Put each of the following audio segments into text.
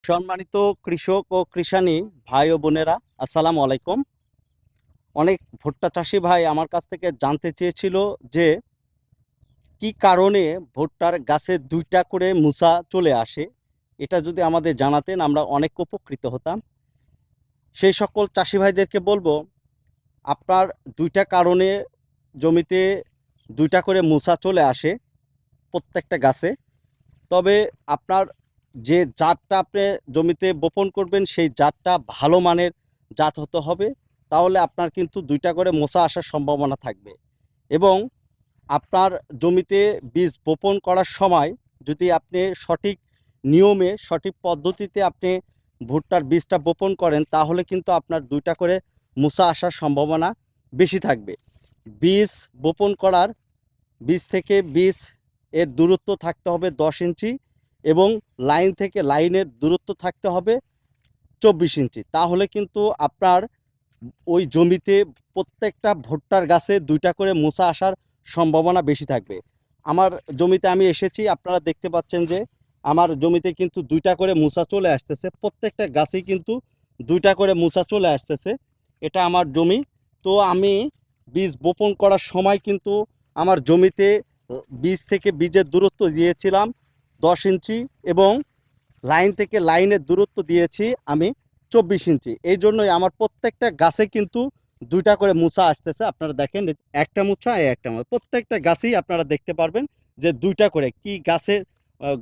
সম্মানিত কৃষক ও কৃষানী ভাই ও বোনেরা, আসসালামু আলাইকুম। অনেক ভুট্টা চাষি ভাই আমার কাছ থেকে জানতে চেয়েছিল যে কি কারণে ভুট্টার গাছে ২টা করে মুসা চলে আসে। এটা যদি আমাদের জানাতেন আমরা অনেক উপকৃত হতাম। সেই সকল চাষি ভাইদেরকে বলবো, আপনার ২টা কারণে জমিতে ২টা করে মুসা চলে আসে প্রত্যেকটা গাছে। তবে আপনার যে জাতটা আপনি জমিতে বপন করবেন সেই জাতটা ভালো মানের জাত হতে হবে। তাহলে আপনার কিন্তু ২টা করে মোচা আসার সম্ভাবনা থাকবে। এবং আপনার জমিতে বীজ বপন করার সময় যদি আপনি সঠিক নিয়মে সঠিক পদ্ধতিতে আপনি ভুট্টার বীজটা বপন করেন, তাহলে কিন্তু আপনার ২টা করে মোচা আসার সম্ভাবনা বেশি থাকবে। বীজ বপন করার বীজ থেকে বীজ এর দূরত্ব থাকতে হবে ১০ ইঞ্চি এবং লাইন থেকে লাইনের দূরত্ব থাকতে হবে ২৪ ইঞ্চি। তাহলে কিন্তু আপনার ওই জমিতে প্রত্যেকটা ভুট্টার গাছে ২টা করে মোচা আসার সম্ভাবনা বেশি থাকবে। আমার জমিতে আমি এসেছি, আপনারা দেখতে পাচ্ছেন যে আমার জমিতে কিন্তু ২টা করে মোচা চলে আসতেছে। প্রত্যেকটা গাছেই কিন্তু ২টা করে মোচা চলে আসতেছে। এটা আমার জমি। তো আমি বীজ বপন করার সময় কিন্তু আমার জমিতে বীজ থেকে বীজের দূরত্ব দিয়েছিলাম ১০ ইঞ্চি এবং লাইন থেকে লাইনের দূরত্ব দিয়েছি আমি ২৪ ইঞ্চি। এই জন্যই আমার প্রত্যেকটা গাছে কিন্তু ২টা করে মুচা আসতেছে। আপনারা দেখেন, একটা মুচা একটা মুচা প্রত্যেকটা গাছেই আপনারা দেখতে পারবেন যে ২টা করে কি গাছের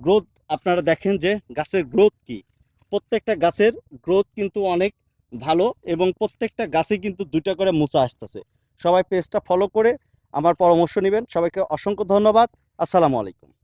গ্রোথ। আপনারা দেখেন যে গাছের গ্রোথ কি, প্রত্যেকটা গাছের গ্রোথ কিন্তু অনেক ভালো এবং প্রত্যেকটা গাছে কিন্তু ২টা করে মুচা আসতেছে। সবাই পেজটা ফলো করে আমার পরামর্শ নেবেন। সবাইকে অসংখ্য ধন্যবাদ। আসসালামু আলাইকুম।